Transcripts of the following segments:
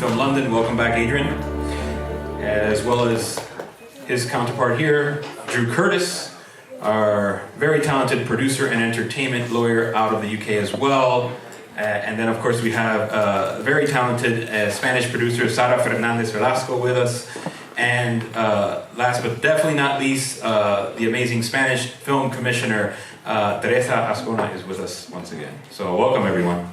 Film London. Welcome back, Adrian. As well as his counterpart here, Drew Curtis, our very talented producer and entertainment lawyer out of the UK as well. And then, of course, we have a very talented Spanish producer, Sara Fernandez-Velasco, with us. And last but definitely not least, the amazing Spanish film commissioner, Teresa Azcona, is with us once again. So welcome, everyone.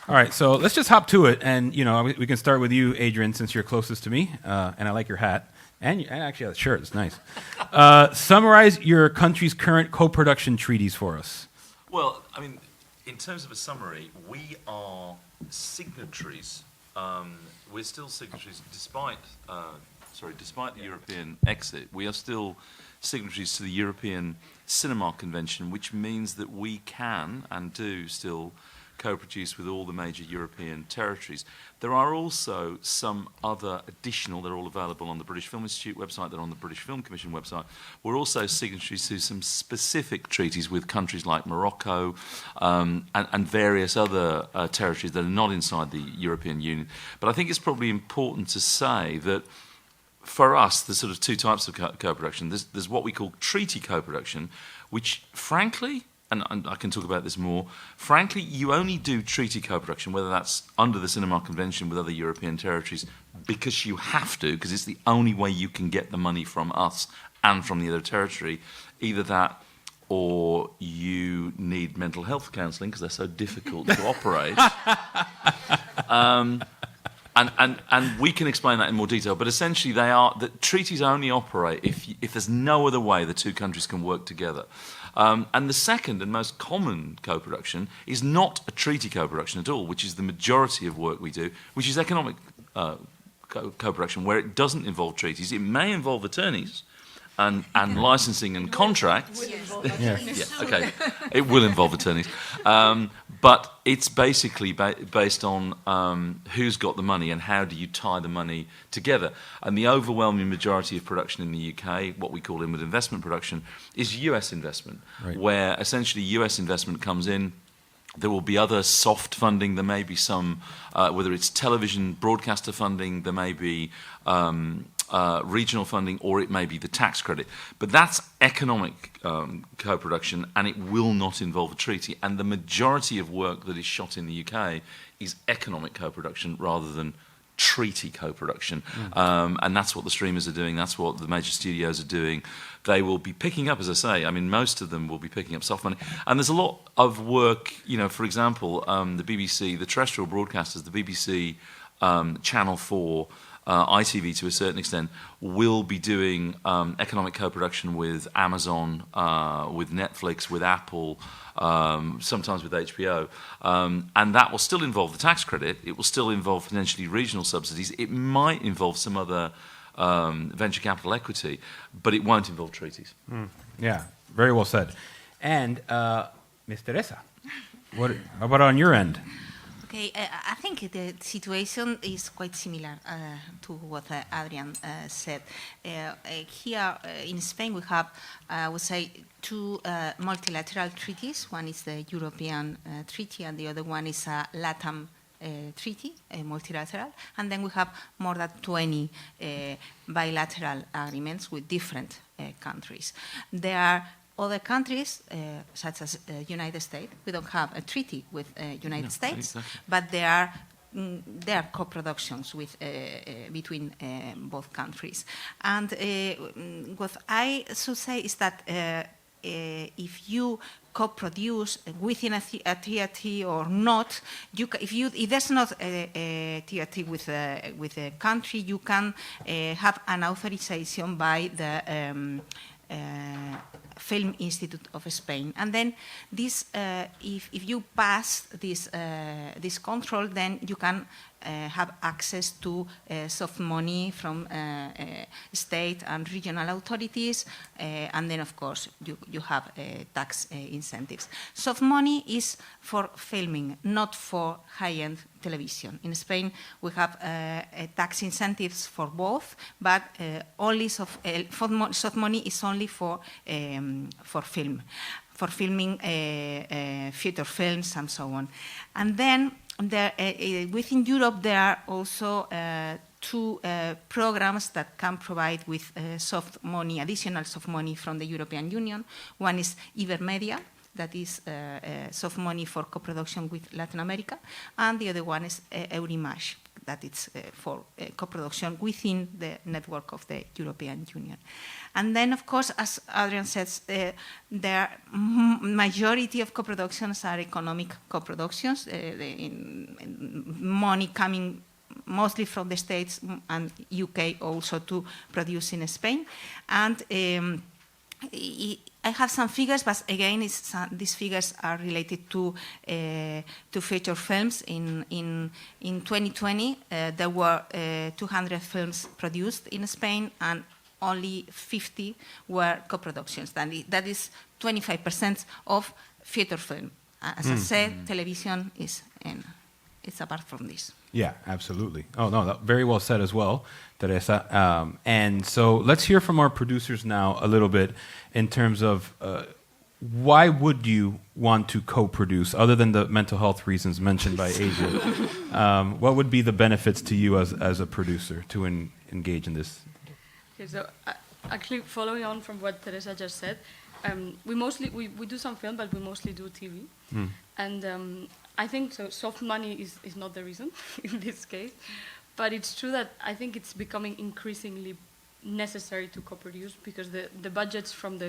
All right, so let's just hop to it. And, you know, we can start with you, Adrian, since you're closest to me. And I like your hat. And actually, that shirt is nice. Summarize your country's current co-production treaties for us. Well, I mean, in terms of a summary, we are signatories. We're still signatories, despite the European exit. We are still signatories to the European Cinema Convention, which means that we can and do still co-produce with all the major European territories. There are also some other additional, they're all available on the British Film Institute website, they're on the British Film Commission website. We're also signatories to some specific treaties with countries like Morocco and various other territories that are not inside the European Union. But I think it's probably important to say that for us, there's sort of two types of co-production. There's what we call treaty co-production, which frankly, and I can talk about this more, frankly, you only do treaty co-production, whether that's under the Cinema Convention with other European territories, because you have to, because it's the only way you can get the money from us and from the other territory. Either that, or you need mental health counselling, because they're so difficult to operate. And we can explain that in more detail, but essentially the treaties only operate if there's no other way the two countries can work together. And the second and most common co-production is not a treaty co-production at all, which is the majority of work we do, which is economic co-production, where it doesn't involve treaties. It may involve attorneys and licensing and contracts. Yeah, okay. It will involve attorneys. But it's basically based on who's got the money and how do you tie the money together. And the overwhelming majority of production in the UK, what we call inward investment production, is US investment, right, where essentially US investment comes in. There will be other soft funding. There may be some, whether it's television broadcaster funding, there may be regional funding, or it may be the tax credit. But that's economic co-production, and it will not involve a treaty. And the majority of work that is shot in the UK is economic co-production rather than treaty co-production. And that's what the streamers are doing. That's what the major studios are doing. They will be picking up, as I say, I mean, most of them will be picking up soft money. And there's a lot of work, you know, for example, the BBC, the terrestrial broadcasters, the BBC, Channel 4, ITV to a certain extent, will be doing economic co-production with Amazon, with Netflix, with Apple, sometimes with HBO. And that will still involve the tax credit. It will still involve potentially regional subsidies. It might involve some other venture capital equity, but it won't involve treaties. Yeah, very well said. And Ms. Teresa, how about on your end? Okay, I think the situation is quite similar to what Adrian said. Here in Spain we have, I would say, two multilateral treaties. One is the European Treaty and the other one is a LATAM treaty, multilateral. And then we have more than 20 bilateral agreements with different countries. There are other countries, such as United States, we don't have a treaty with United States, exactly, but there are co-productions with, between both countries. And what I should say is that if you co-produce within a TRT or not, if there's not a TRT with a country, you can have an authorization by the Film Institute of Spain, and then this, if you pass this control, then you can have access to soft money from state and regional authorities, and then of course you have tax incentives. Soft money is for filming, not for high-end television. In Spain we have tax incentives for both, but only soft money is only for film. for filming feature films and so on. And then within Europe, there are also two programs that can provide with soft money, additional soft money from the European Union. One is Ibermedia, that is soft money for co-production with Latin America, and the other one is Eurimage, that is for co-production within the network of the European Union. And then, of course, as Adrian says, the majority of co-productions are economic co-productions, money coming mostly from the States and UK also to produce in Spain. And I have some figures, but again, these figures are related to feature films. In 2020, there were 200 films produced in Spain, and only 50 were co-productions. That is 25% of feature film. As I said, television is apart from this. Yeah, absolutely. Oh, no, very well said as well, Teresa. And so let's hear from our producers now a little bit in terms of why would you want to co-produce, other than the mental health reasons mentioned by Adrian? What would be the benefits to you as a producer to engage in this? Okay, so actually following on from what Teresa just said, we do some film, but we mostly do TV. And I think so soft money is not the reason in this case, but it's true that I think it's becoming increasingly necessary to co-produce, because the budgets from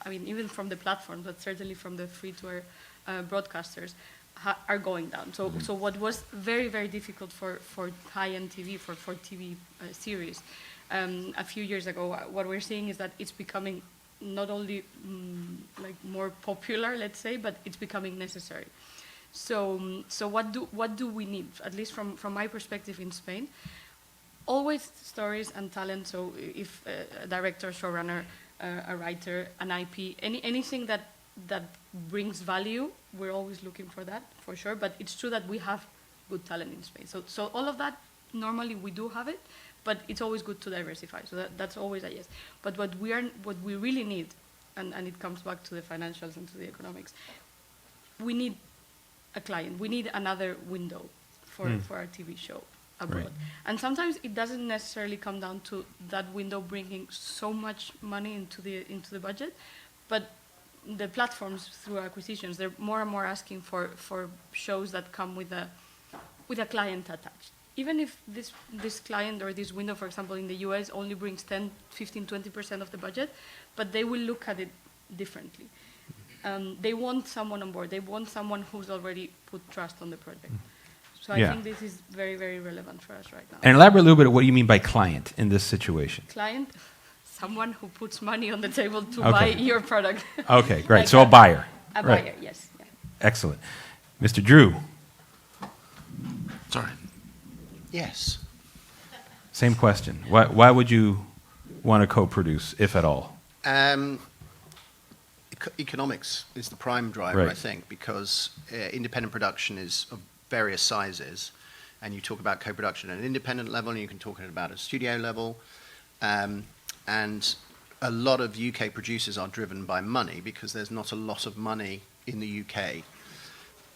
even from the platforms, but certainly from the free-to-air broadcasters are going down. So what was very, very difficult for high-end TV, for TV series a few years ago, what we're seeing is that it's becoming not only like more popular, let's say, but it's becoming necessary. So what do we need? At least from my perspective in Spain, always stories and talent. So if a director, showrunner, a writer, an IP, anything that brings value, we're always looking for that, for sure. But it's true that we have good talent in Spain. So all of that, normally we do have it, but it's always good to diversify. So that's always a yes. But what we really need, and it comes back to the financials and to the economics, we need a client. We need another window for our TV show abroad. Right. And sometimes it doesn't necessarily come down to that window bringing so much money into the budget, but the platforms through acquisitions, they're more and more asking for shows that come with a client attached. Even if this client or this window, for example, in the US only brings 10, 15, 20% of the budget, but they will look at it differently. They want someone on board. They want someone who's already put trust on the project. So I think this is very, very relevant for us right now. And elaborate a little bit on what you mean by client in this situation. Client, someone who puts money on the table to buy your product. Okay, great. Like so a buyer. A buyer, yes. Yeah. Excellent. Mr. Drew. Sorry. Yes. Same question. Why would you want to co-produce, if at all? Economics is the prime driver, I think, because independent production is of various sizes, and you talk about co-production at an independent level, and you can talk about a studio level, and a lot of UK producers are driven by money because there's not a lot of money in the UK.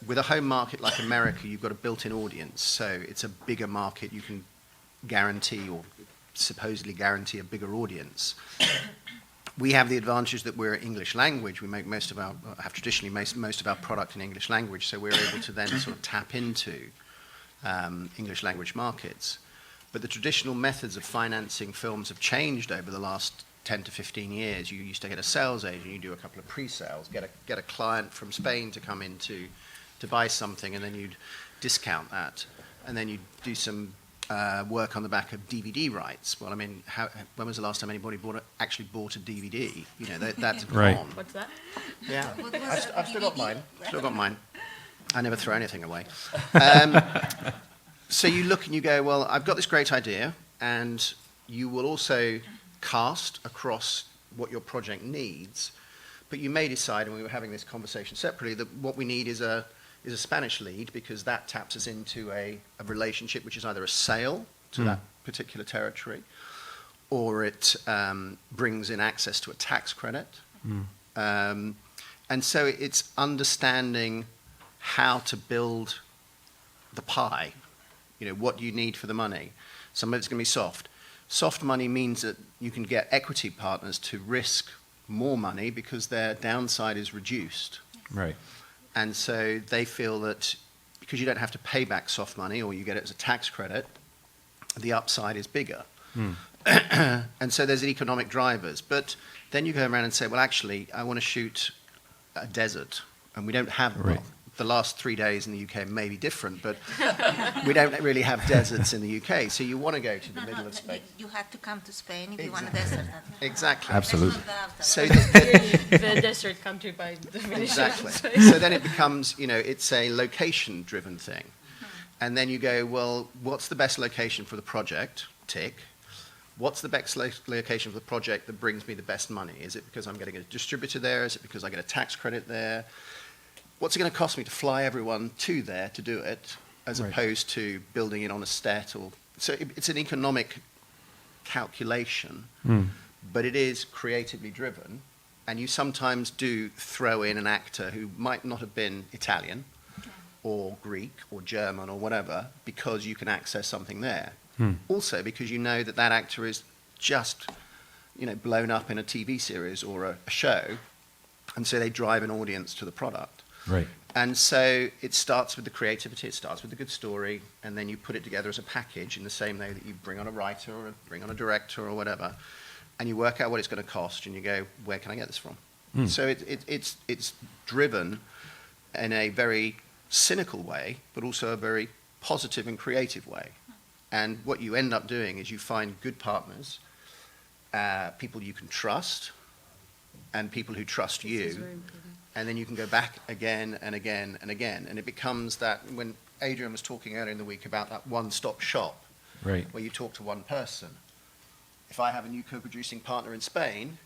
With a home market like America, you've got a built-in audience, so it's a bigger market. You can guarantee or supposedly guarantee a bigger audience. We have the advantage that we're English language. We make have traditionally most of our product in English language, so we're able to then sort of tap into English language markets. But the traditional methods of financing films have changed over the last 10 to 15 years. You used to get a sales agent, you do a couple of pre-sales, get a client from Spain to come in to buy something, and then you'd discount that, and then you'd do some work on the back of DVD rights. Well, I mean, when was the last time anybody actually bought a DVD? You know, that's gone. What's that? Yeah, I've still got mine. Still got mine. I never throw anything away. So you look and you go, well, I've got this great idea, and you will also cast across what your project needs, but you may decide, and we were having this conversation separately, that what we need is a Spanish lead, because that taps us into a relationship which is either a sale to that particular territory, or it brings in access to a tax credit. And so it's understanding how to build the pie. You know, what do you need for the money? Some of it's going to be soft. Soft money means that you can get equity partners to risk more money because their downside is reduced. Right. And so they feel that because you don't have to pay back soft money or you get it as a tax credit, the upside is bigger. And so there's economic drivers. But then you go around and say, well, actually, I want to shoot a desert. And we don't have, well, the last 3 days in the UK may be different, but we don't really have deserts in the UK. So you want to go to the middle of Spain. You have to come to Spain if you want a desert. Exactly. Absolutely. So The desert country by definition. exactly. So then it becomes, you know, it's a location-driven thing. And then you go, well, what's the best location for the project? Tick. What's the best location for the project that brings me the best money? Is it because I'm getting a distributor there? Is it because I get a tax credit there? What's it going to cost me to fly everyone to there to do it, as opposed to building it on a stet? So it's an economic calculation, but it is creatively driven. And you sometimes do throw in an actor who might not have been Italian or Greek or German or whatever, because you can access something there. Also because you know that that actor is just, you know, blown up in a TV series or a show, and so they drive an audience to the product. Right. And so it starts with the creativity, it starts with the good story, and then you put it together as a package in the same way that you bring on a writer or bring on a director or whatever, and you work out what it's going to cost, and you go, where can I get this from? So it's driven in a very cynical way, but also a very positive and creative way. And what you end up doing is you find good partners, people you can trust, and people who trust you. And then you can go back again and again and again. And it becomes that, when Adrian was talking earlier in the week about that one-stop shop, Right. where you talk to one person. If I have a new co-producing partner in Spain,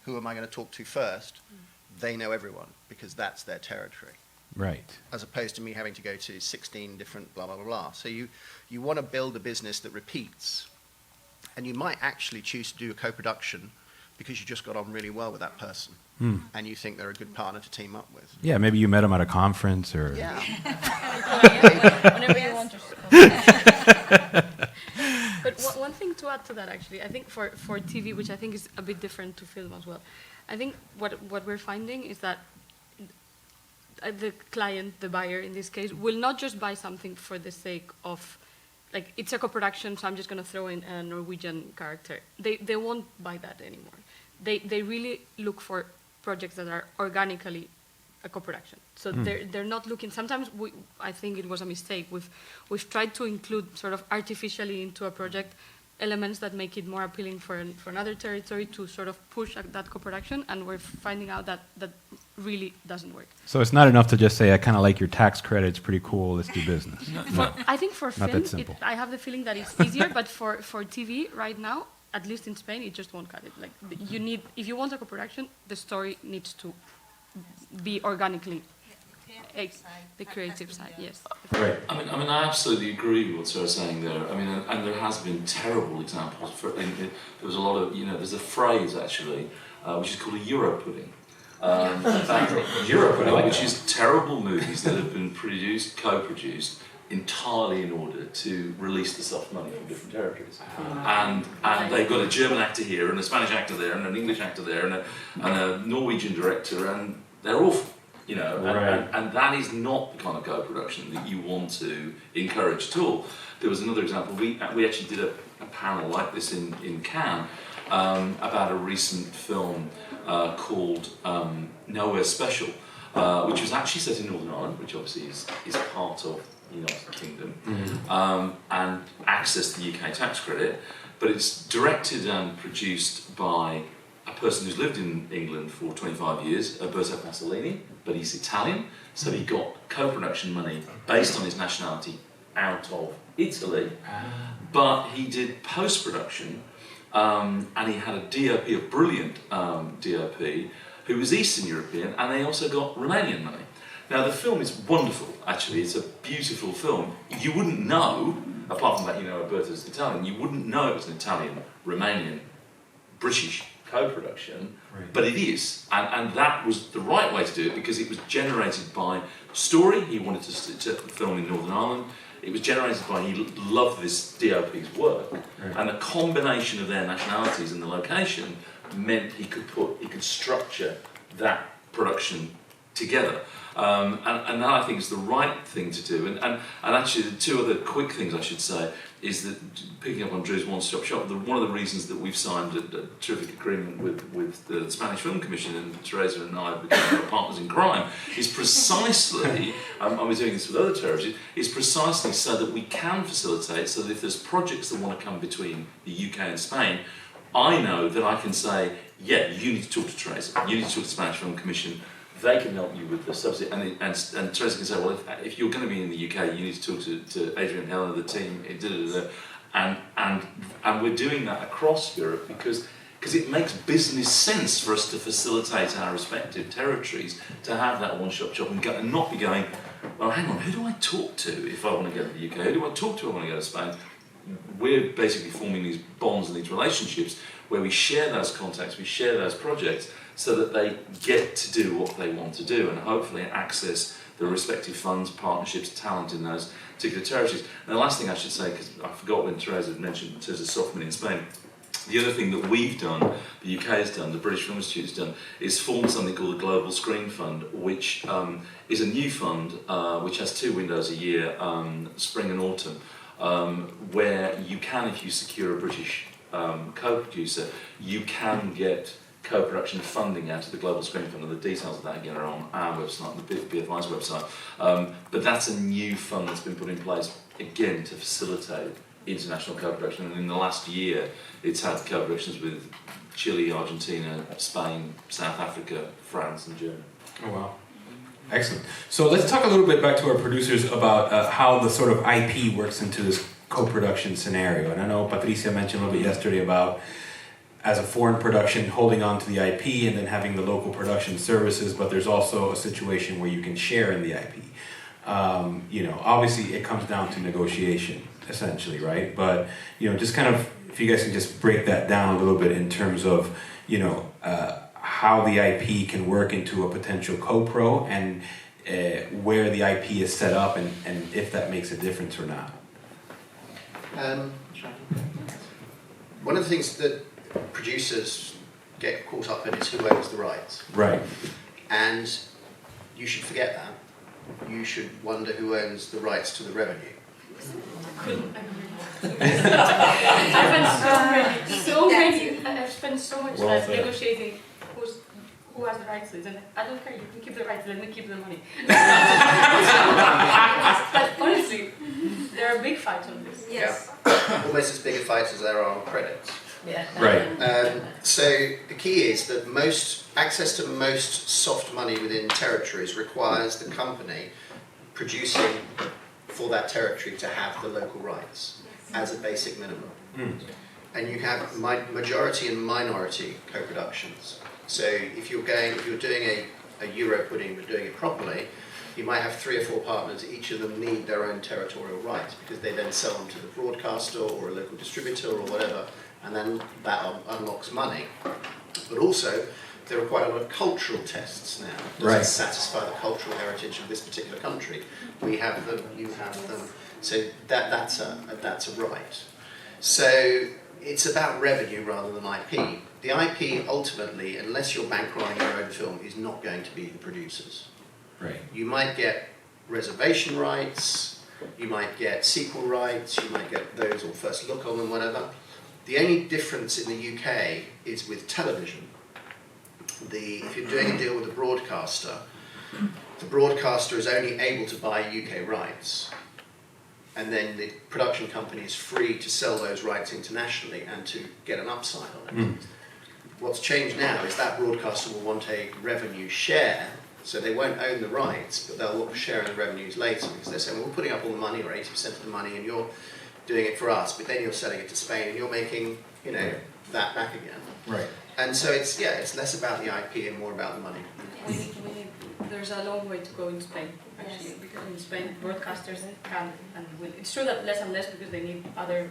who am I going to talk to first? They know everyone, because that's their territory. Right. As opposed to me having to go to 16 different blah, blah, blah, blah. So you want to build a business that repeats. And you might actually choose to do a co-production because you just got on really well with that person. And you think they're a good partner to team up with. Yeah, maybe you met them at a conference or... Yeah. Whenever you want to. But one thing to add to that, actually, I think for TV, which I think is a bit different to film as well, I think what we're finding is that the client, the buyer in this case, will not just buy something for the sake of, like, it's a co-production, so I'm just going to throw in a Norwegian character. They won't buy that anymore. They really look for projects that are organically a co-production. So they're not looking. Sometimes I think it was a mistake. We've tried to include sort of artificially into a project elements that make it more appealing for another territory to sort of push that co-production, and we're finding out that really doesn't work. So it's not enough to just say, I kind of like your tax credit, it's pretty cool, let's do business. No. I think for Not film, that simple. I have the feeling that it's easier, but for TV right now, at least in Spain, it just won't cut it. Like, you need, if you want a co-production, the story needs to be organically the creative side. Yes. Right. I mean, I absolutely agree with what Sara's saying there. I mean, and there has been terrible examples. There was a lot of, there's a phrase actually, which is called a Euro pudding. Euro pudding, which is terrible movies that have been produced, co-produced, entirely in order to release the soft money from different territories. And they've got a German actor here, and a Spanish actor there, and an English actor there, and a Norwegian director, and they're awful. And that is not the kind of co-production that you want to encourage at all. There was another example. We actually did a panel like this in Cannes about a recent film called Nowhere Special, which was actually set in Northern Ireland, which obviously is part of the United Kingdom, and access the UK tax credit. But it's directed and produced by a person who's lived in England for 25 years, Alberto Pasolini, but he's Italian, so he got co-production money based on his nationality out of Italy, but he did post-production, and he had a DOP, a brilliant DOP, who was Eastern European, and they also got Romanian money. Now the film is wonderful, actually, it's a beautiful film. You wouldn't know, apart from that Alberto's Italian, you wouldn't know it was an Italian, Romanian, British co-production, Right. but it is, and that was the right way to do it because it was generated by Story. He wanted to film in Northern Ireland. It was generated by, he loved this DOP's work, Right. and the combination of their nationalities and the location meant he could structure that production together. And that I think is the right thing to do. And actually, the two other quick things I should say is that, picking up on Drew's one-stop shop, one of the reasons that we've signed a terrific agreement with the Spanish Film Commission, and Teresa and I have become partners in crime, is precisely, and we're doing this with other territories, is precisely so that we can facilitate, so that if there's projects that want to come between the UK and Spain, I know that I can say, yeah, you need to talk to Teresa, you need to talk to the Spanish Film Commission, they can help you with the subsidy, and Teresa can say, well, if you're going to be in the UK, you need to talk to Adrian, Helen, the team, and we're doing that across Europe because it makes business sense for us to facilitate our respective territories to have that one-stop shop and not be going, well, hang on, who do I talk to if I want to go to the UK? Who do I talk to if I want to go to Spain? We're basically forming these bonds and these relationships where we share those contacts, we share those projects, so that they get to do what they want to do and hopefully access the respective funds, partnerships, talent in those particular territories. And the last thing I should say, because I forgot when Teresa mentioned in terms of soft money in Spain, the other thing that we've done, the UK has done, the British Film Institute has done, is form something called the Global Screen Fund, which is a new fund which has 2 windows a year, spring and autumn, where you can, if you secure a British co-producer, you can get co-production funding out of the Global Screen Fund, and the details of that again are on our website, the BFI's website. But that's a new fund that's been put in place again to facilitate international co-production, and in the last year it's had co-productions with Chile, Argentina, Spain, South Africa, France and Germany. Oh wow. Excellent. So let's talk a little bit back to our producers about how the sort of IP works into this co-production scenario. And I know Patricia mentioned a little bit yesterday about, as a foreign production, holding on to the IP and then having the local production services, but there's also a situation where you can share in the IP. Obviously it comes down to negotiation, essentially, right? But, just kind of, if you guys can just break that down a little bit in terms of, how the IP can work into a potential co-pro and where the IP is set up and if that makes a difference or not. One of the things that producers get caught up in is who owns the rights. Right. And you should forget that. You should wonder who owns the rights to the revenue. I've spent so much time negotiating who has the rights to it, and I don't care, you can keep the rights, let me keep the money. But honestly, there are big fights on this. Yes. Yeah. Almost as big a fight as there are on credits. Yeah. Right. So the key is that access to most soft money within territories requires the company producing for that territory to have the local rights as a basic minimum. Mm. And you have majority and minority co-productions. So if you're doing a Euro pudding but doing it properly, you might have 3 or 4 partners, each of them need their own territorial rights because they then sell them to the broadcaster or a local distributor or whatever, and then that unlocks money. But also, there are quite a lot of cultural tests now. Does it satisfy the cultural heritage of this particular country? We have them, you have them. So that's a right. So it's about revenue rather than IP. The IP ultimately, unless you're bankrolling your own film, is not going to be the producers. Right. You might get reservation rights, you might get sequel rights, you might get those or first look on them, whatever. The only difference in the UK is with television. If you're doing a deal with a broadcaster, the broadcaster is only able to buy UK rights, and then the production company is free to sell those rights internationally and to get an upside on it. Mm. What's changed now is that broadcaster will want a revenue share, so they won't own the rights, but they'll share in the revenues later because they're saying, well, we're putting up all the money, or 80% of the money, and you're doing it for us, but then you're selling it to Spain and you're making, that back again. Right. And so it's less about the IP and more about the money. We need there's a long way to go in Spain, actually, because in Spain broadcasters can and will. It's true that less and less because they need other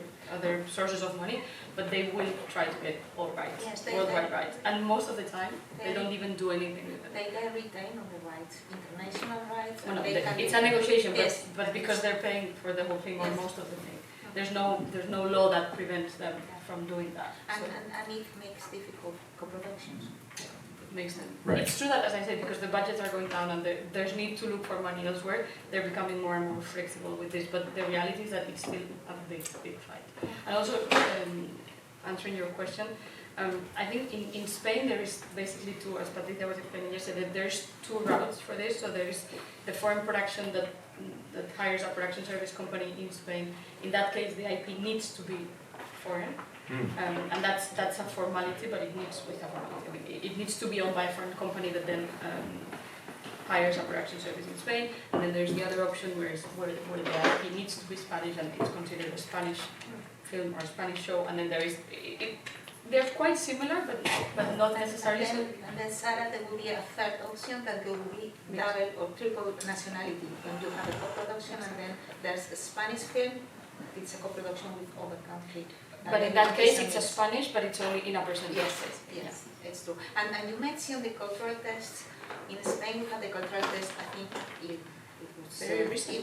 sources of money, but they will try to get all rights, worldwide rights. And most of the time, they don't even do anything with it. They retain all the rights, international rights. Well, no, it's a negotiation, but because they're paying for the whole thing or most of the thing, there's no law that prevents them from doing that. And it makes difficult co-productions. Makes them. Right. It's true that, as I said, because the budgets are going down and there's need to look for money elsewhere, they're becoming more and more flexible with this. But the reality is that it's still a big fight. And also, answering your question, I think in Spain there is basically two, as Patricia was explaining yesterday, that there's two routes for this. So there is the foreign production that hires a production service company in Spain. In that case, the IP needs to be foreign. And that's a formality, but it needs it needs to be owned by a foreign company that then hires a production service in Spain. And then there's the other option where the IP needs to be Spanish and it's considered a Spanish film or a Spanish show. And then they're quite similar, but not necessarily. And then, Sara, there will be a third option that will be double or triple nationality. When you have a co-production and then there's a Spanish film, it's a co-production with other country. But in that case, it's a Spanish, but it's only in a percentage. Yes, it's true. And you mentioned the cultural tests. In Spain, we had the cultural test, I think it was very recent.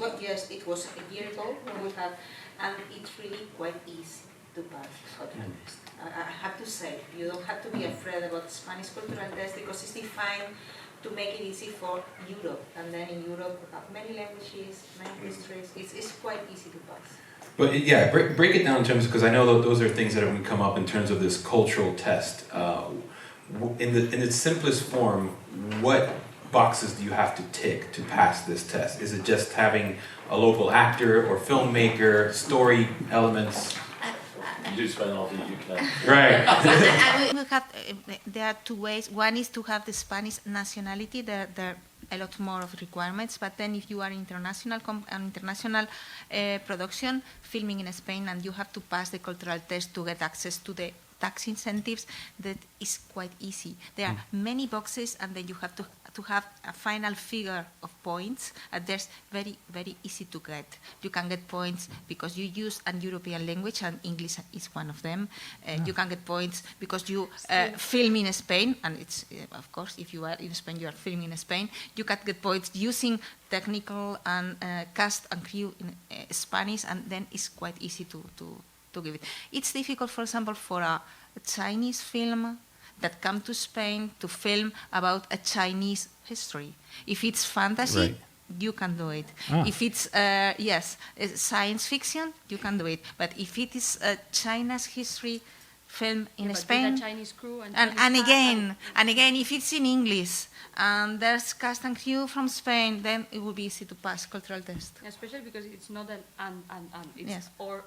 It was a year ago when we had, and it's really quite easy to pass cultural test. I have to say, you don't have to be afraid about Spanish cultural test because it's defined to make it easy for Europe. And then in Europe, we have many languages, many histories. It's quite easy to pass. But yeah, break it down in terms, because I know that those are things that have come up in terms of this cultural test. In its simplest form, what boxes do you have to tick to pass this test? Is it just having a local actor or filmmaker, story elements? You do spend all the UK. Right. There are two ways. One is to have the Spanish nationality. There are a lot more of requirements. But then if you are international production, filming in Spain, and you have to pass the cultural test to get access to the tax incentives, that is quite easy. There are many boxes, and then you have to have a final figure of points, and there's very, very easy to get. You can get points because you use an European language, and English is one of them. You can get points because you film in Spain, and it's, of course, if you are in Spain, you are filming in Spain. You can get points using technical and cast and crew in Spanish, and then it's quite easy to give it. It's difficult, for example, for a Chinese film that come to Spain to film about a Chinese history. If it's fantasy, you can do it. If it's, science fiction, you can do it. But if it is China's history film in Spain, Chinese crew and again, if it's in English, and there's cast and crew from Spain, then it will be easy to pass cultural test. Especially because it's not an it's Yes. or.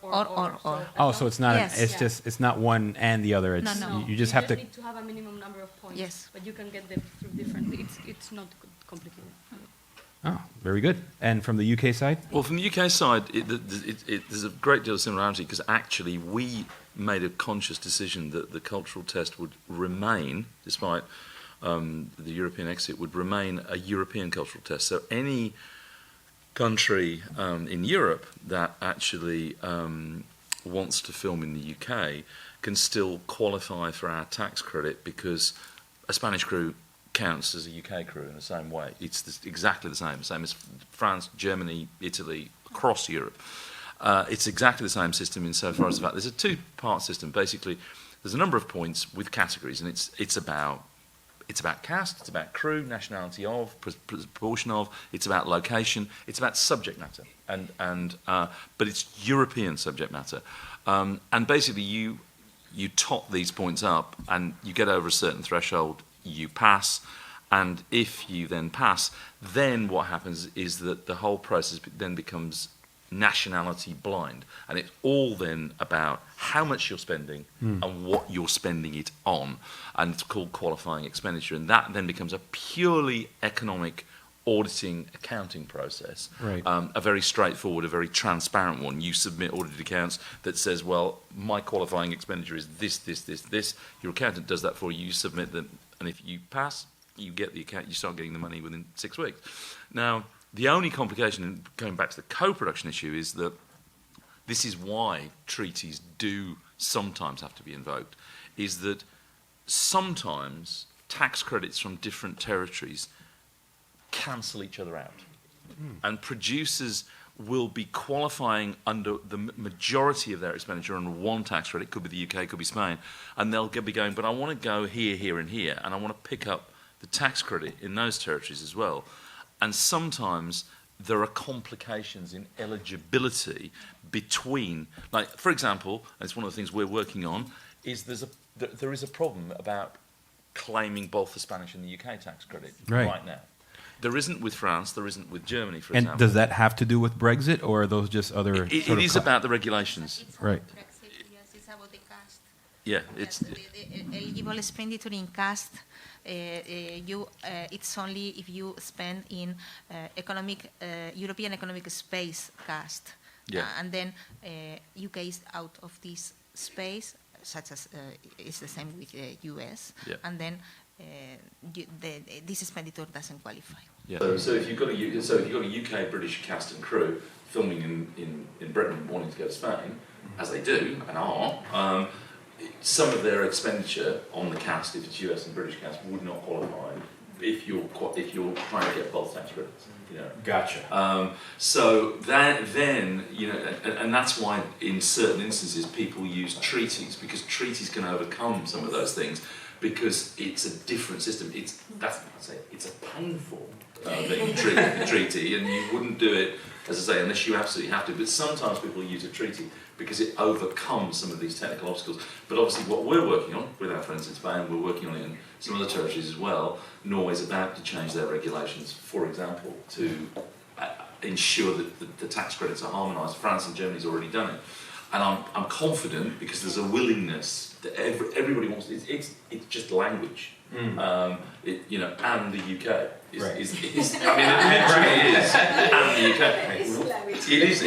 So it's not. It's not one and the other. It's No. you just have to. need to have a minimum number of points. Yes. But you can get them through different. It's not complicated. Oh, very good. And from the UK side? Well, from the UK side, there's a great deal of similarity because actually we made a conscious decision that the cultural test would remain, despite the European exit, would remain a European cultural test. So any country in Europe that actually wants to film in the UK can still qualify for our tax credit because a Spanish crew counts as a UK crew in the same way. It's exactly the same as France, Germany, Italy, across Europe. It's exactly the same system insofar as the fact there's a two-part system. Basically, there's a number of points with categories, and it's about cast, it's about crew, nationality of, proportion of, it's about location, it's about subject matter, but it's European subject matter, and basically you top these points up, and you get over a certain threshold, you pass, and if you then pass, then what happens is that the whole process then becomes nationality blind, and it's all then about how much you're spending and what you're spending it on, and it's called qualifying expenditure, and that then becomes a purely economic auditing accounting process, a very straightforward, a very transparent one. You submit audited accounts that says, well, my qualifying expenditure is this. Your accountant does that for you, you submit them, and if you pass, you get the account, you start getting the money within 6 weeks. Now, the only complication, and going back to the co-production issue, is that this is why treaties do sometimes have to be invoked, is that sometimes tax credits from different territories cancel each other out. And producers will be qualifying under the majority of their expenditure on one tax credit, could be the UK, could be Spain, and they'll be going, but I want to go here, here and here, and I want to pick up the tax credit in those territories as well. And sometimes there are complications in eligibility between, like, for example, and it's one of the things we're working on, is there is a problem about claiming both the Spanish and the UK tax credit right now. There isn't with France, there isn't with Germany, for example. And does that have to do with Brexit, or are those just other... It is about the regulations. Right. Yes, it's about the cost. Yeah, it's... The eligible expenditure in cost, it's only if you spend in European economic space cost. Yeah. And then UK is out of this space, such as it's the same with US. Yeah. And then this expenditure doesn't qualify. Yeah. So if you've got a UK British cast and crew filming in Britain wanting to go to Spain, as they do and are, some of their expenditure on the cast, if it's US and British cast, would not qualify if you're trying to get both tax credits. You know. Gotcha. So that then, you know, and that's why in certain instances people use treaties, because treaties can overcome some of those things, because it's a different system. It's a painful treaty, and you wouldn't do it, as I say, unless you absolutely have to. But sometimes people use a treaty because it overcomes some of these technical obstacles. But obviously what we're working on with our friends in Spain, we're working on it in some other territories as well. Norway's about to change their regulations, for example, to ensure that the tax credits are harmonised. France and Germany's already done it. And I'm confident, because there's a willingness that everybody wants. It's just language, and the UK is I mean, it really is, and the UK. It is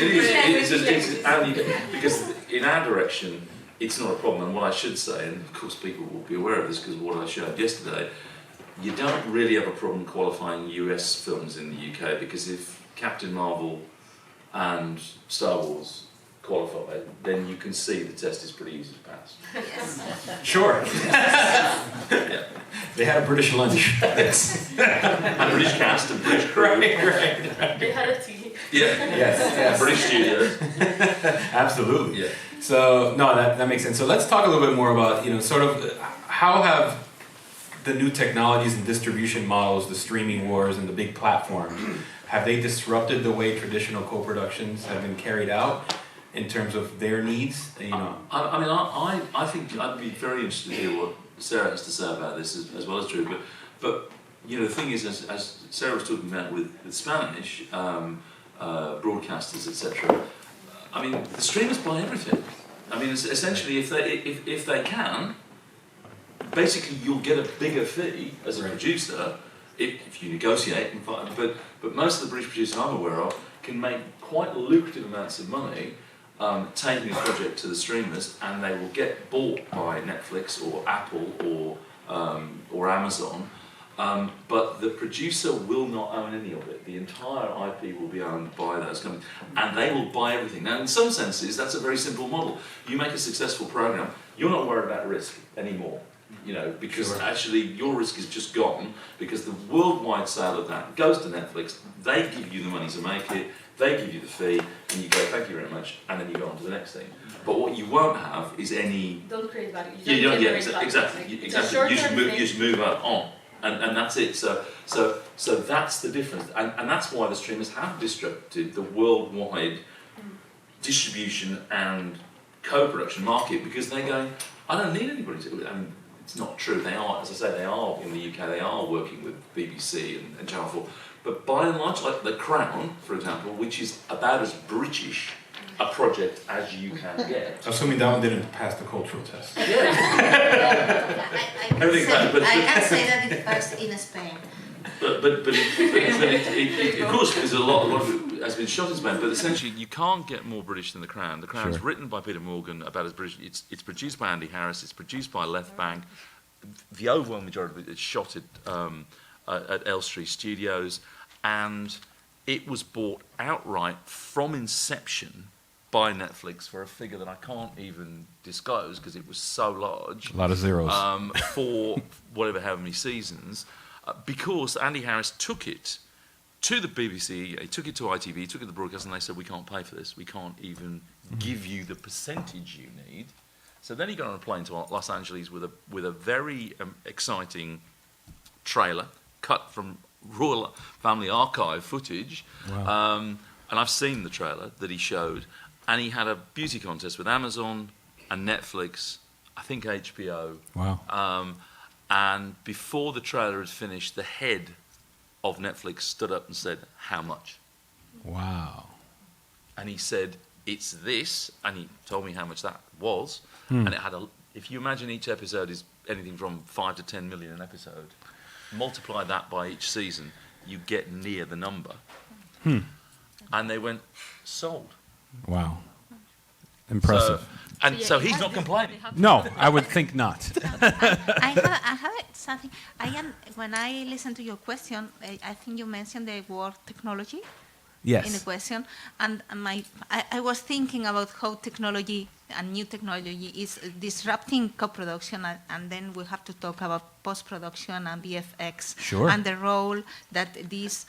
and the UK, because in our direction, it's not a problem. And what I should say, and of course people will be aware of this because of what I showed yesterday, you don't really have a problem qualifying US films in the UK, because if Captain Marvel and Star Wars qualify, then you can see the test is pretty easy to pass. Yes. Sure. Yeah. They had a British lunch. Yes. And British cast and British crew. Right. They had a TV. Yeah. Yes. British studios. Absolutely. Yeah. So, no, that makes sense. So let's talk a little bit more about, sort of how have the new technologies and distribution models, the streaming wars and the big platforms, have they disrupted the way traditional co-productions have been carried out in terms of their needs? I think I'd be very interested to hear what Sara has to say about this, as well as Drew. But the thing is, as Sara was talking about with Spanish broadcasters, etc. I mean, the streamers buy everything. I mean, essentially, if they can, basically you'll get a bigger fee as a producer if you negotiate. But most of the British producers I'm aware of can make quite lucrative amounts of money taking a project to the streamers, and they will get bought by Netflix or Apple or Amazon. But the producer will not own any of it. The entire IP will be owned by those companies, and they will buy everything. Now, in some senses, that's a very simple model. You make a successful program, you're not worried about risk anymore, because actually your risk is just gone, because the worldwide sale of that goes to Netflix. They give you the money to make it, they give you the fee, and you go, thank you very much, and then you go on to the next thing. But what you won't have is any... Don't create value. Exactly. You just move on. And that's it. So that's the difference, and that's why the streamers have disrupted the worldwide distribution and co-production market, because they're going, I don't need anybody to. I mean, it's not true. They are, as I say, they are in the UK. They are working with BBC and Channel 4, but by and large, like The Crown, for example, which is about as British a project as you can get. Assuming that one didn't pass the cultural test. I can say that it passed in Spain. But of course, because a lot of it has been shot in Spain. But essentially, you can't get more British than The Crown. The Crown's written by Peter Morgan, about as British. It's produced by Andy Harris. It's produced by Left Bank. the overwhelming majority of it is shot at Elstree Studios, and it was bought outright from inception by Netflix for a figure that I can't even disclose because it was so large. A lot of zeros. For how many seasons, because Andy Harris took it to the BBC, he took it to ITV, he took it to the broadcast, and they said, we can't pay for this. We can't even give you the percentage you need. So then he got on a plane to Los Angeles with a very exciting trailer cut from Royal Family Archive footage. Wow. And I've seen the trailer that he showed. And he had a beauty contest with Amazon and Netflix, I think HBO. Wow. And before the trailer had finished, the head of Netflix stood up and said, how much? Wow. And he said, it's this. And he told me how much that was. And it had if you imagine each episode is anything from 5 to 10 million an episode, multiply that by each season, you get near the number. And they went, sold. Wow. Impressive. So he's not complaining. No, I would think not. I have something. When I listen to your question, I think you mentioned the word technology Yes. in the question, and I was thinking about how technology and new technology is disrupting co-production, and then we have to talk about post-production and VFX, Sure. and the role that this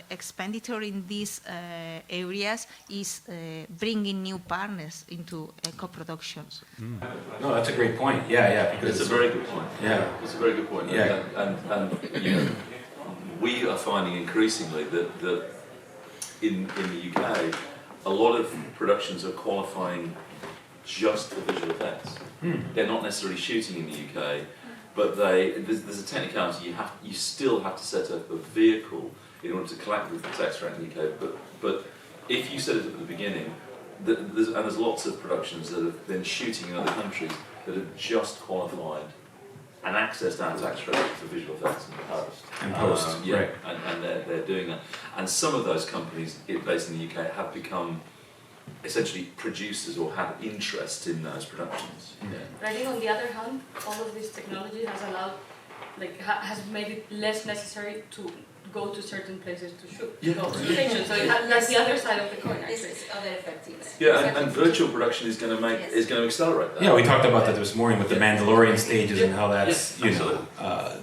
expenditure in these areas is bringing new partners into co-production. No, that's a great point. Yeah, because It's a very good point. Yeah. It's a very good point. Yeah. And you know, we are finding increasingly that in the UK, a lot of productions are qualifying just for visual effects. They're not necessarily shooting in the UK, but there's a technicality. You still have to set up a vehicle in order to collect the extract in the UK. But if you set it up at the beginning, there's lots of productions that have been shooting in other countries that have just qualified and access that tax credit for visual effects In post, right. And they're doing that. And some of those companies based in the UK have become essentially producers or have interest in those productions. Yeah. But I think on the other hand, all of this technology has allowed, has made it less necessary to go to certain places to shoot. Yeah. Go to locations. So that's the other side of the coin, This actually. is other effective. Yeah, and virtual production is going to accelerate that. Yeah, we talked about that this morning with the Mandalorian stages and how that's absolutely.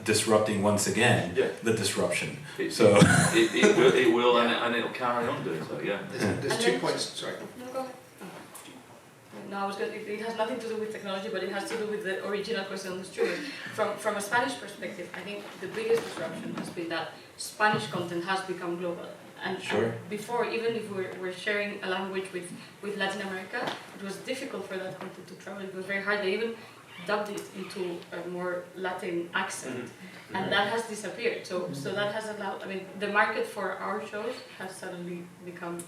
Disrupting once again the disruption. So It will, and it'll carry on doing so. Yeah. There's 2 points. Sorry. No, go ahead. No, I was going. It has nothing to do with technology, but it has to do with the original question on the streaming. From a Spanish perspective, I think the biggest disruption has been that Spanish content has become global. And before, even if we're sharing a language with Latin America, it was difficult for that content to travel. It was very hard. They even dubbed it into a more Latin accent, and that has disappeared. So that has allowed. I mean, the market for our shows has suddenly become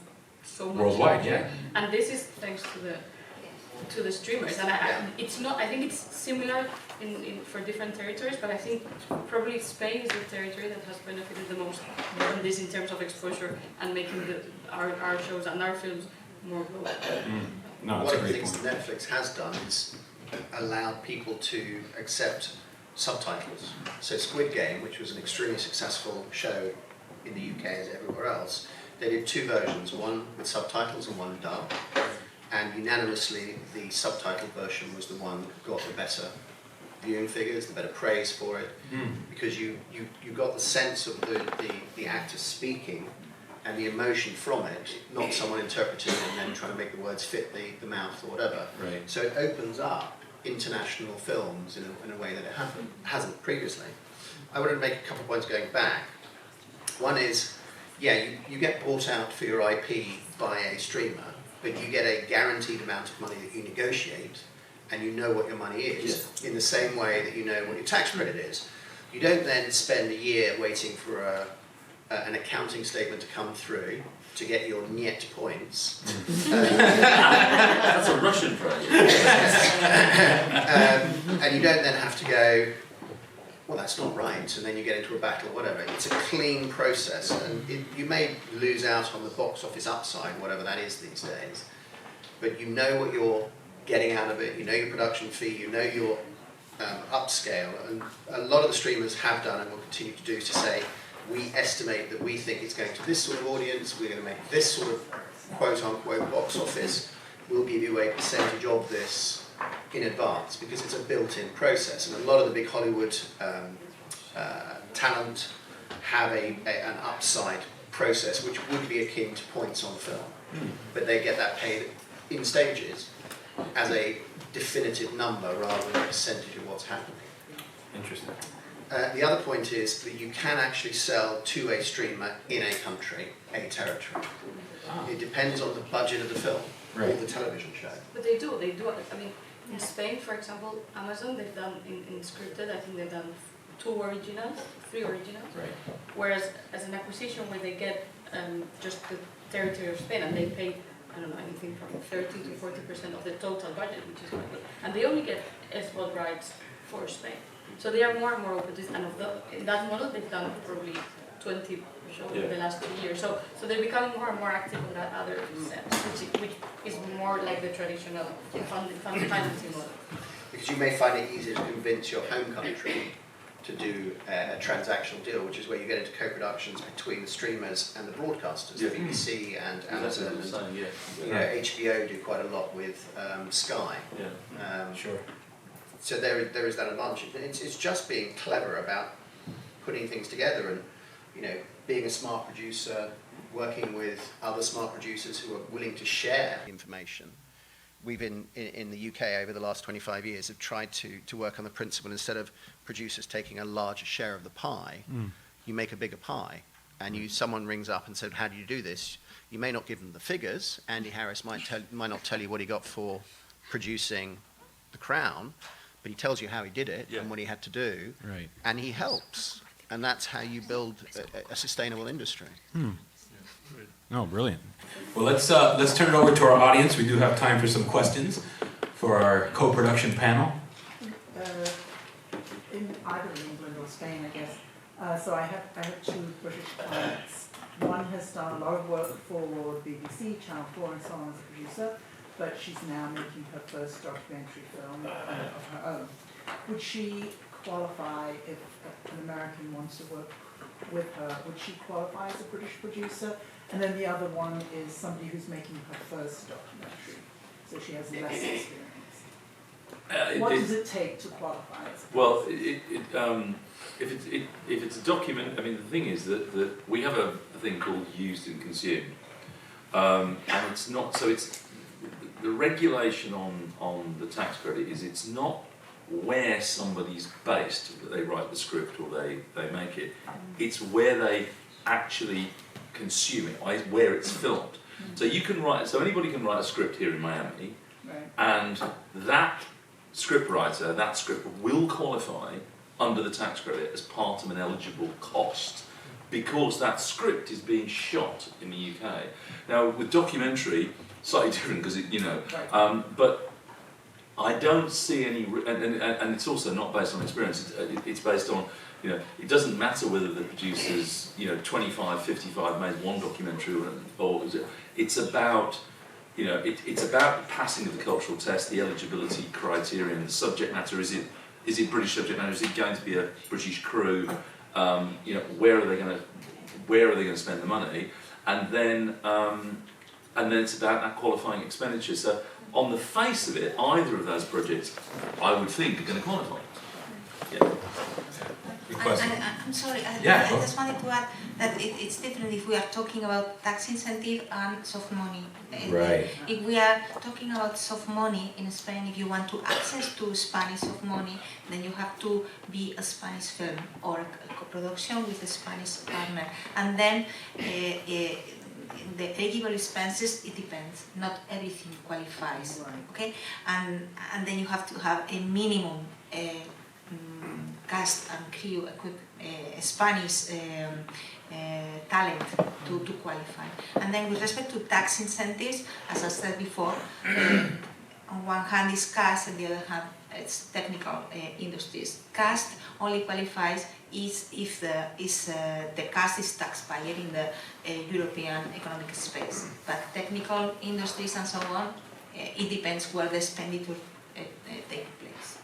so much worldwide, larger. And this is thanks to the streamers, and it's not. I think it's similar for different territories, but I think probably Spain is the territory that has benefited the most from this in terms of exposure and making our shows and our films more global. no, One it's a of the great things point. that Netflix has done is allowed people to accept subtitles. So Squid Game, which was an extremely successful show in the UK as everywhere else, they did 2 versions, one with subtitles and one dub. And unanimously, the subtitled version was the one that got the better viewing figures, the better praise for it, because you got the sense of the actor speaking and the emotion from it, not someone interpreting and then trying to make the words fit the mouth or whatever. Right. So it opens up international films in a way that it hasn't previously. I wanted to make a couple of points going back. One is, you get bought out for your IP by a streamer, but you get a guaranteed amount of money that you negotiate, and you know what your money is, in the same way that you know what your tax credit is. You don't then spend a year waiting for an accounting statement to come through to get your net points. That's a Russian phrase. And you don't then have to go, well, that's not right, and then you get into a battle or whatever. It's a clean process, and you may lose out on the box office upside, whatever that is these days, but you know what you're getting out of it, you know your production fee, you know your upscale, and a lot of the streamers have done and will continue to do, to say, we estimate that we think it's going to this sort of audience, we're going to make this sort of quote-unquote box office, we'll give you a percentage of this in advance, because it's a built-in process. And a lot of the big Hollywood talent have an upside process, which would be akin to points on film. But they get that paid in stages as a definitive number rather than a percentage of what's happening. Interesting. The other point is that you can actually sell to a streamer in a country, a territory. It depends on the budget of the film or the television show. But they do. I mean, in Spain, for example, Amazon, they've done in scripted, I think they've done 3 originals. Right. Whereas as an acquisition where they get just the territory of Spain and they pay, I don't know, anything from 30 to 40% of the total budget, which is quite good. And they only get SVOD rights for Spain. So they are more and more open to this, and in that model they've done probably 20 shows in the last 2 years. So they're becoming more and more active on that other sense, which is more like the traditional financing model. Because you may find it easier to convince your home country to do a transactional deal, which is where you get into co-productions between the streamers and the broadcasters, the BBC and Amazon. HBO do quite a lot with Sky. Sure. So there is that advantage. It's just being clever about putting things together and, being a smart producer, working with other smart producers who are willing to share information. We've in the UK over the last 25 years have tried to work on the principle, instead of producers taking a larger share of the pie, you make a bigger pie. And someone rings up and said, how do you do this? You may not give them the figures. Andy Harris might not tell you what he got for producing The Crown, but he tells you how he did it and what he had to do, and he helps. And that's how you build a sustainable industry. Oh, brilliant. Well, let's turn it over to our audience. We do have time for some questions for our co-production panel. In either England or Spain, I guess. So I have 2 British clients. One has done a lot of work for BBC, Channel 4 and so on as a producer, but she's now making her first documentary film of her own. Would she qualify, if an American wants to work with her, would she qualify as a British producer? And then the other one is somebody who's making her first documentary, so she has less experience. What does it take to qualify as a Well, if it's a document, I mean, the thing is that we have a thing called used and consumed, and it's not, so it's, the regulation on the tax credit is it's not where somebody's based, that they write the script or they make it, it's where they actually consume it, where it's filmed. So anybody can write a script here in Miami, and that script writer, that script will qualify under the tax credit as part of an eligible cost, because that script is being shot in the UK. Now with documentary, slightly different because but I don't see any, and it's also not based on experience. It's based on, it doesn't matter whether the producers, 25, 55 made one documentary or it's about, it's about passing of the cultural test, the eligibility criterion, the subject matter. Is it British subject matter? Is it going to be a British crew? Where are they going to spend the money? And then it's about that qualifying expenditure. So on the face of it, either of those projects, I would think, are going to qualify. I'm sorry, I Yeah, just wanted to add that it's different if we are talking about tax incentive and soft money. Right. If we are talking about soft money in Spain, if you want to access to Spanish soft money, then you have to be a Spanish film or a co-production with a Spanish partner. And then the eligible expenses, it depends. Not everything qualifies, okay? And then you have to have a minimum cast and crew, Spanish talent to qualify. And then with respect to tax incentives, as I said before, on one hand is cast, and the other hand it's technical industries. Cast only qualifies if the cast is taxpayer in the European economic space. But technical industries and so on, it depends where the expenditure takes place.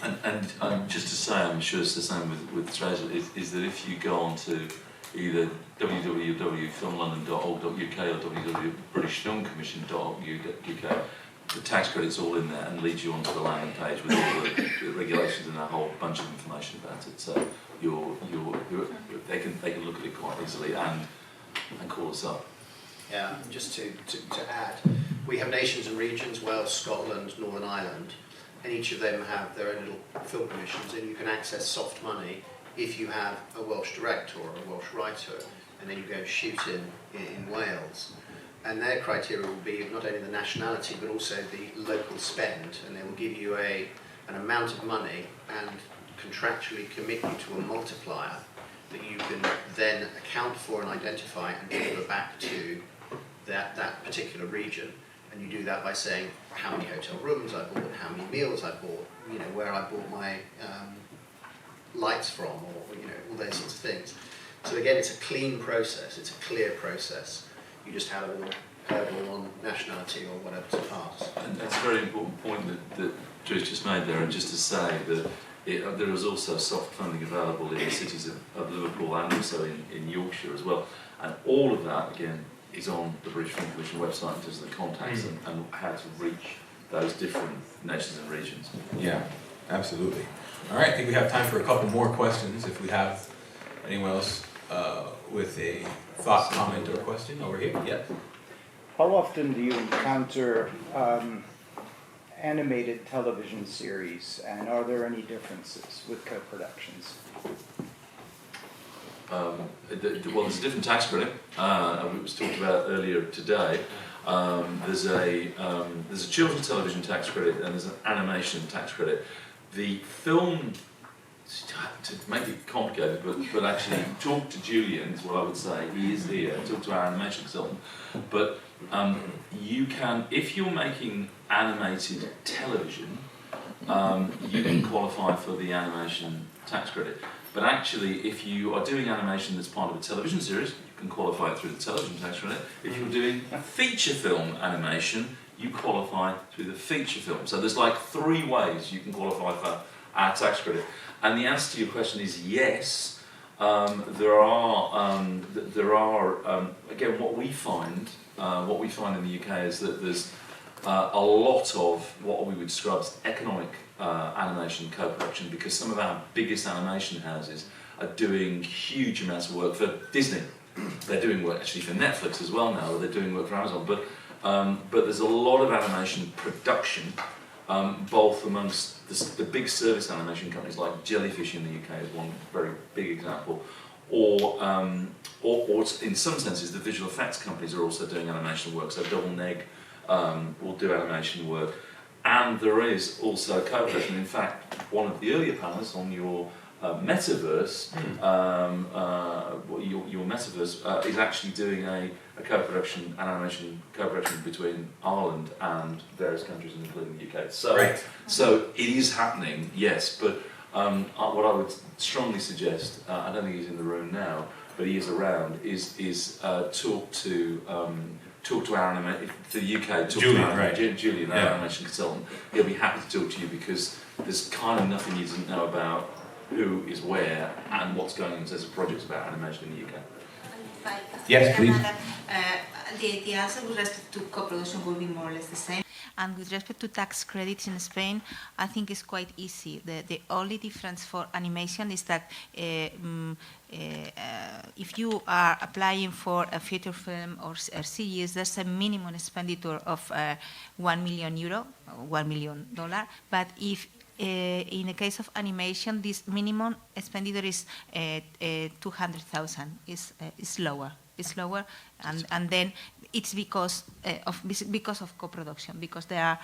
And just to say, I'm sure it's the same with Teresa, is that if you go on to either www.filmlondon.org.uk or www.britishfilmcommission.org.uk, the tax credit's all in there and leads you onto the landing page with all the regulations and a whole bunch of information about it. So they can look at it quite easily and call us up. Yeah, just to add, we have nations and regions, Wales, Scotland, Northern Ireland, and each of them have their own little film commissions, and you can access soft money if you have a Welsh director or a Welsh writer, and then you go shoot in Wales. And their criteria will be not only the nationality, but also the local spend, and they will give you an amount of money and contractually commit you to a multiplier that you can then account for and identify and deliver back to that particular region. And you do that by saying how many hotel rooms I bought, how many meals I bought, where I bought my lights from, or all those sorts of things. So again, it's a clean process, it's a clear process. You just have a little hurdle on nationality or whatever to pass. And that's a very important point that Drew's just made there, and just to say that there is also soft funding available in the cities of Liverpool and also in Yorkshire as well. And all of that, again, is on the British Film Commission website in terms of the contacts and how to reach those different nations and regions. Yeah, absolutely. All right, I think we have time for a couple more questions. If we have anyone else with a thought, comment, or question over here. Yes. How often do you encounter animated television series, and are there any differences with co-productions? Well, there's a different tax credit. It was talked about earlier today. There's a children's television tax credit and there's an animation tax credit. The film, to make it complicated, but actually talk to Julian is what I would say. He is here. Talk to our animation consultant. But you can, if you're making animated television, you can qualify for the animation tax credit. But actually, if you are doing animation that's part of a television series, you can qualify through the television tax credit. If you're doing feature film animation, you qualify through the feature film. So there's like 3 ways you can qualify for our tax credit. And the answer to your question is yes. There are again, what we find in the UK is that there's a lot of what we would describe as economic animation co-production, because some of our biggest animation houses are doing huge amounts of work for Disney. They're doing work actually for Netflix as well now, or they're doing work for Amazon. But there's a lot of animation production, both amongst the big service animation companies like Jellyfish in the UK is one very big example, or in some senses the visual effects companies are also doing animation work. So Double Neg will do animation work. And there is also co-production. In fact, one of the earlier panels on your metaverse, your metaverse is actually doing a co-production, an animation co-production between Ireland and various countries, including the UK. So it is happening, yes. But what I would strongly suggest, I don't think he's in the room now, but he is around, is talk to our animation, for the UK, talk Julian, to our, right. Julian, our animation consultant. He'll be happy to talk to you, because there's kind of nothing he doesn't know about who is where and what's going on in terms of projects about animation in the UK. Yes, please. The answer with respect to co-production will be more or less the same. And with respect to tax credits in Spain, I think it's quite easy. The only difference for animation is that if you are applying for a feature film or series, there's a minimum expenditure of €1 million, $1 million. But if in the case of animation, this minimum expenditure is 200,000. Is lower. It's lower, and then it's because of co-production. Because there are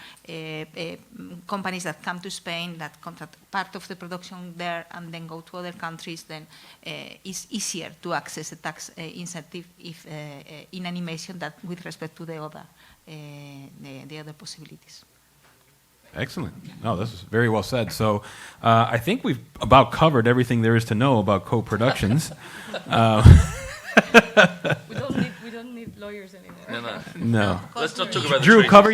companies that come to Spain that contract part of the production there and then go to other countries. Then it's easier to access a tax incentive if in animation that with respect to the other possibilities. Excellent. No, this is very well said. So I think we've about covered everything there is to know about co-productions. We don't need lawyers anymore. No. Let's not talk about the Drew, treaties. cover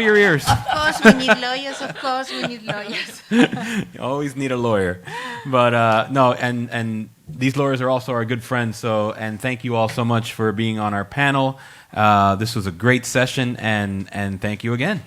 your ears. Of course, we need lawyers. Of course, we need lawyers. You always need a lawyer. But no, and these lawyers are also our good friends. So, and thank you all so much for being on our panel. This was a great session, and thank you again.